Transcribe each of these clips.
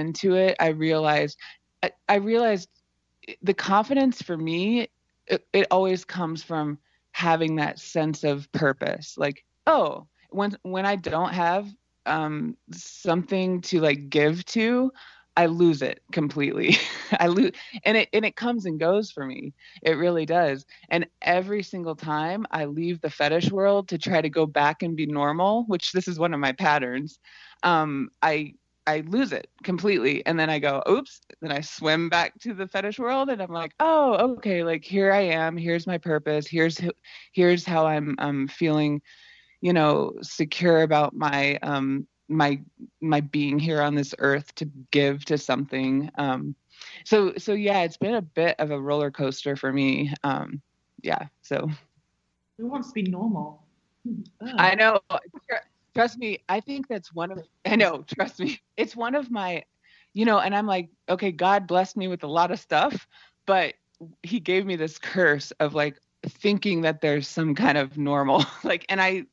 into it, I realized the confidence for me, it always comes from having that sense of purpose. Like, oh, when I don't have something to like give to, I lose it completely. I lose, and it comes and goes for me. It really does. And every single time I leave the fetish world to try to go back and be normal, which this is one of my patterns, I lose it completely. And then I go, oops. Then I swim back to the fetish world and I'm like, oh, okay, like here I am. Here's my purpose. Here's how I'm feeling, secure about my being here on this earth to give to something. So yeah, it's been a bit of a roller coaster for me. Yeah. So Who wants to be normal? I know. Trust me, I think that's I know, trust me. It's one of my, and I'm like, okay, God blessed me with a lot of stuff, but he gave me this curse of like thinking that there's some kind of normal, like, I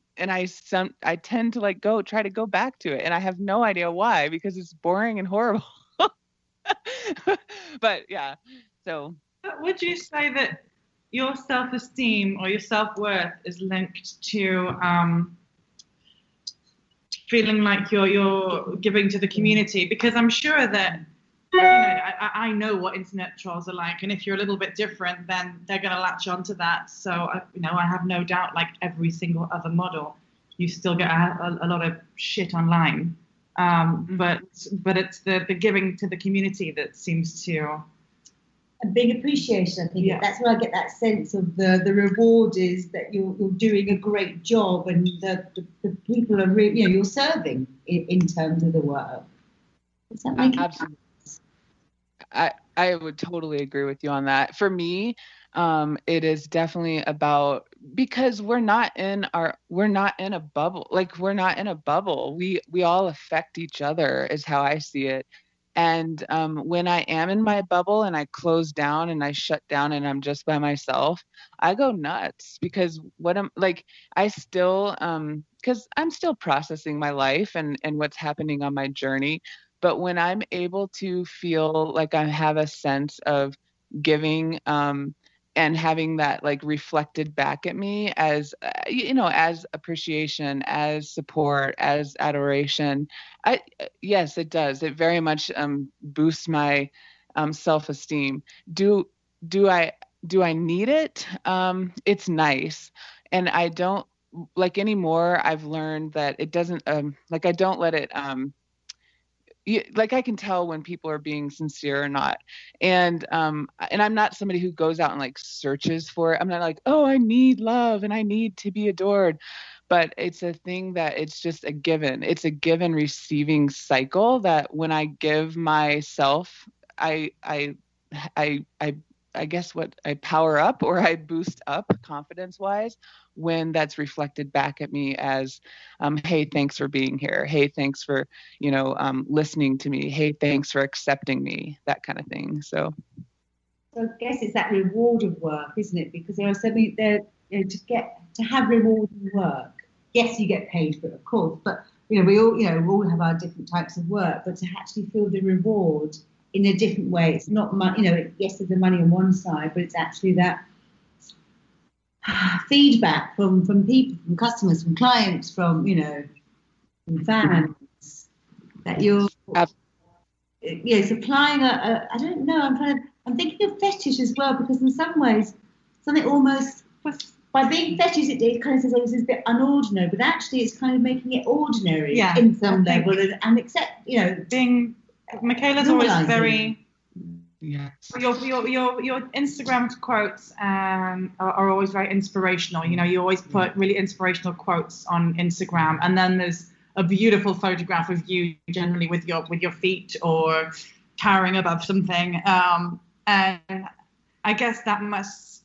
tend to like try to go back to it. And I have no idea why, because it's boring and horrible. But yeah, so. Would you say that your self-esteem or your self-worth is linked to feeling like you're giving to the community? Because I'm sure that I know what internet trolls are like, and if you're a little bit different, then they're going to latch onto that. So I have no doubt, like every single other model, you still get a lot of shit online. But it's the giving to the community that seems to a big appreciation. I think that's where I get that sense of the reward is that you're doing a great job, and the people are really, you're serving in terms of the work. Does that make Absolutely. I would totally agree with you on that. For me, it is definitely about, because we're not in a bubble. Like, we're not in a bubble. We all affect each other is how I see it. And when I am in my bubble and I close down and I shut down and I'm just by myself, I go nuts, because I still, because I'm still processing my life and what's happening on my journey. But when I'm able to feel like I have a sense of giving, and having that like reflected back at me as, as appreciation, as support, as adoration, yes, it does. It very much boosts my self-esteem. Do do i do i need it? It's nice. And I don't, like, anymore. I've learned that it doesn't, like, I don't let it, like, I can tell when people are being sincere or not. And I'm not somebody who goes out and like searches for it. I'm not like, oh, I need love and I need to be adored. But it's a thing that it's just a given. It's a given receiving cycle that when I give myself, I I I guess what I power up, or I boost up confidence wise, when that's reflected back at me as, hey, thanks for being here. Hey, thanks for, listening to me. Hey, thanks for accepting me, that kind of thing. So So I guess it's that reward of work, isn't it? Because there are so many there, to have rewarding work. Yes, you get paid for it, of course, but we all have our different types of work. But to actually feel the reward in a different way, it's not money. Yes, there's the money on one side, but it's actually that feedback from people, from customers, from clients, from from fans, that you're supplying I don't know. I'm thinking of fetish as well, because in some ways, something almost, by being fetish, it kind of says, oh, this is a bit unordinary, but actually it's kind of making it ordinary in some level, and accept, being, Mikayla's always very, yes. Your Instagram quotes are always very inspirational. You always put really inspirational quotes on Instagram, and then there's a beautiful photograph of you, generally with your feet or towering above something. And I guess that must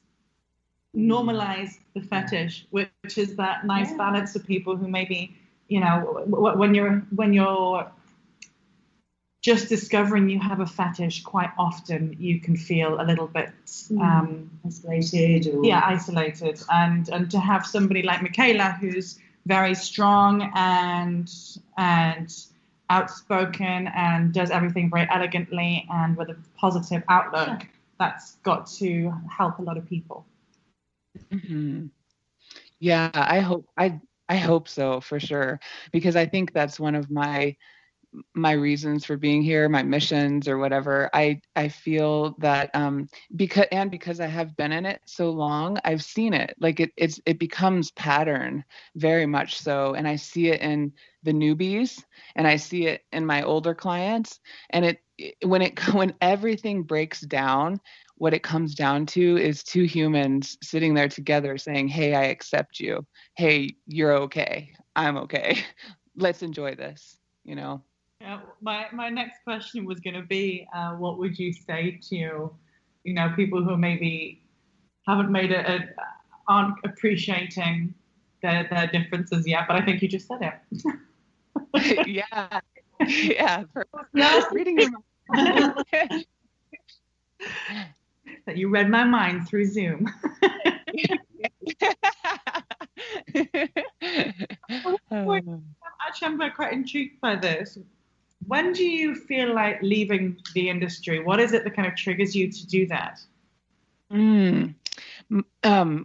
normalize the fetish, which is that nice balance of people who maybe, when you're just discovering you have a fetish, quite often you can feel a little bit isolated. Isolated. And to have somebody like Mikayla, who's very strong and outspoken and does everything very elegantly and with a positive outlook, that's got to help a lot of people. Hmm. Yeah, I hope so for sure, because I think that's one of my reasons for being here, my missions or whatever. I feel that because I have been in it so long, I've seen it. Like it becomes pattern, very much so, and I see it in the newbies, and I see it in my older clients, and when everything breaks down, what it comes down to is two humans sitting there together saying, "Hey, I accept you. Hey, you're okay. I'm okay. Let's enjoy this," you know. Yeah, my next question was going to be, what would you say to, people who maybe haven't made aren't appreciating their differences yet? But I think you just said it. Yeah, yeah. Reading your mind. That you read my mind through Zoom. Actually, I'm quite intrigued by this. When do you feel like leaving the industry? What is it that kind of triggers you to do that? Mm.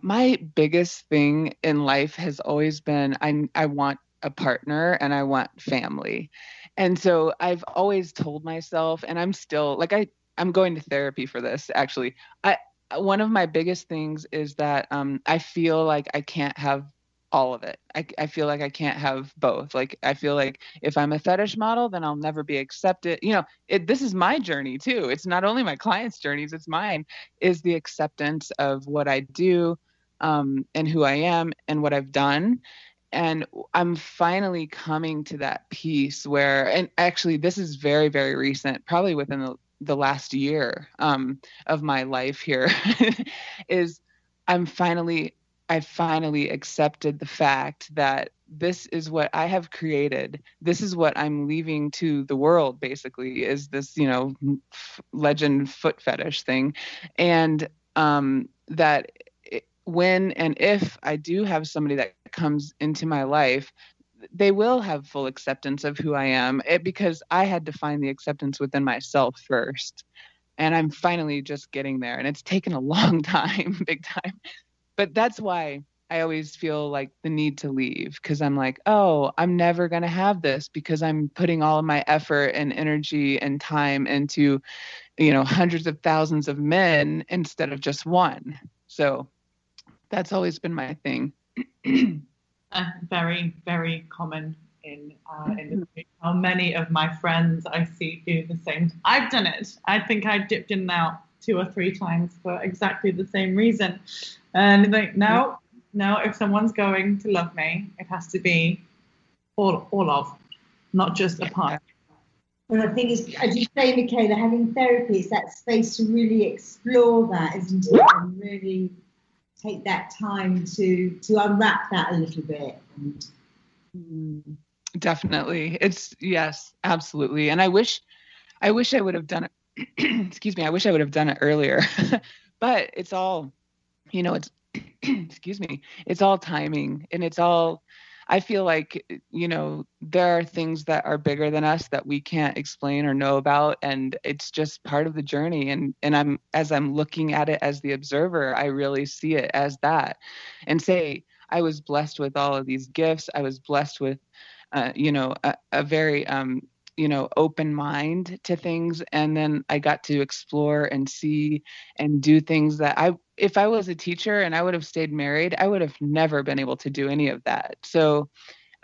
My biggest thing in life has always been I want a partner and I want family. And so I've always told myself, and I'm still like I'm going to therapy for this actually. I One of my biggest things is that I feel like I can't have all of it. I feel like I can't have both. Like I feel like if I'm a fetish model, then I'll never be accepted. This is my journey too. It's not only my clients' journeys, it's mine, is the acceptance of what I do, and who I am and what I've done. And I'm finally coming to that piece where, and actually, this is very, very recent, probably within the last year of my life here, is I'm finally, I finally accepted the fact that this is what I have created. This is what I'm leaving to the world, basically, is this, legend foot fetish thing. And that when and if I do have somebody that comes into my life, they will have full acceptance of who I am, because I had to find the acceptance within myself first. And I'm finally just getting there. And it's taken a long time, big time. But that's why I always feel like the need to leave, because I'm like, oh, I'm never going to have this because I'm putting all of my effort and energy and time into, hundreds of thousands of men instead of just one. So that's always been my thing. Very, very common in our industry. How many of my friends I see do the same. I've done it. I think I dipped in and out 2 or 3 times for exactly the same reason. And like, no, if someone's going to love me, it has to be all of, not just a part. And I think, as you say, Mikayla, having therapy is that space to really explore that, isn't it? And really take that time to unwrap that a little bit. Definitely. Yes, absolutely. And I wish I would have done it. Excuse me. I wish I would have done it earlier. But it's all, it's excuse me. It's all timing, and I feel like, there are things that are bigger than us that we can't explain or know about, and it's just part of the journey. And as I'm looking at it as the observer, I really see it as that, and say, I was blessed with all of these gifts. I was blessed with, a very, open mind to things. And then I got to explore and see and do things that if I was a teacher and I would have stayed married, I would have never been able to do any of that. So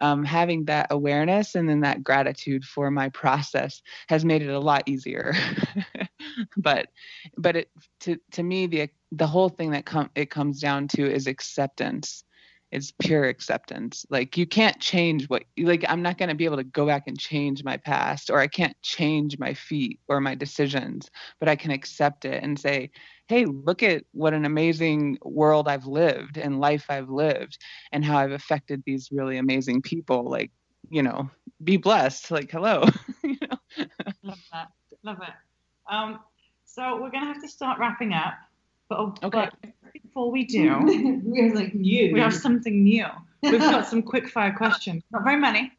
having that awareness and then that gratitude for my process has made it a lot easier. but to me, the whole thing that it comes down to is acceptance. It's pure acceptance. Like, you can't change I'm not going to be able to go back and change my past, or I can't change my feet or my decisions, but I can accept it and say, hey, look at what an amazing world I've lived and life I've lived, and how I've affected these really amazing people. Like, be blessed. Like, hello. Love that. Love it. So we're going to have to start wrapping up. Okay. But before we do, we have something new. We've got some quick fire questions. Not very many.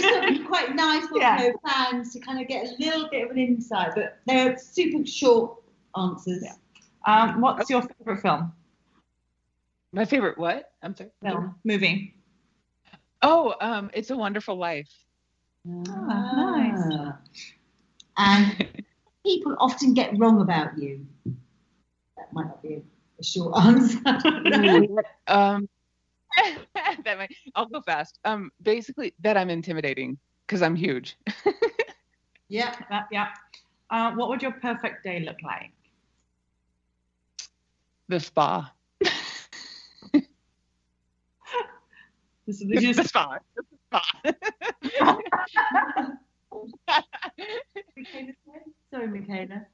just thought it'd be quite nice for Yeah. fans to kind of get a little bit of an insight, but they're super short answers. Yeah. What's your favourite film? My favorite what? I'm sorry. Movie. Oh, It's a Wonderful Life. Nice. And people often get wrong about you. That might not be a short answer. I'll go fast. Basically that I'm intimidating because I'm huge. Yeah. What would your perfect day look like? The spa. The spa. Sorry, Mikayla.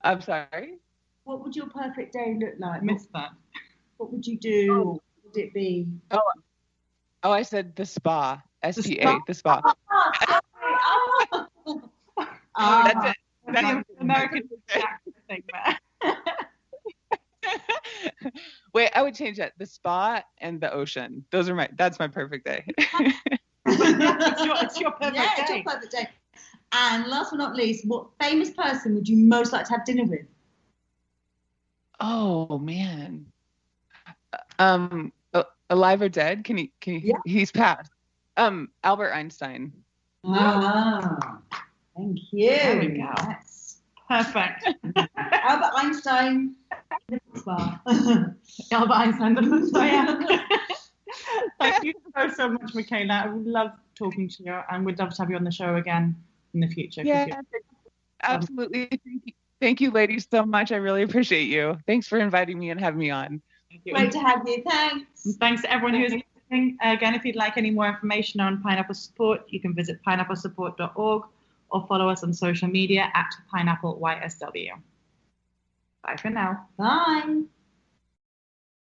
I'm sorry. What would your perfect day look like? Missed that. What would you do? Oh. What would it be? Oh, I said the spa. SPA. The spa. That's it. That's the American thing there. Wait, I would change that. The spa and the ocean. That's my perfect day. It's your perfect day. It's your perfect day. And last but not least, what famous person would you most like to have dinner with? Oh man. Alive or dead? Can he Yeah. He's passed. Albert Einstein. Thank you. There we go. That's Perfect. Albert Einstein. Albert Einstein. Thank you so much, Mikayla. I would love talking to you, and we'd love to have you on the show again in the future. Yeah, absolutely. Thank you, ladies, so much. I really appreciate you. Thanks for inviting me and having me on. Great to have you. Thanks. And thanks to everyone who's listening. Again, if you'd like any more information on Pineapple Support, you can visit pineapple-support.org or follow us on social media at PineappleYSW. Bye for now. Bye.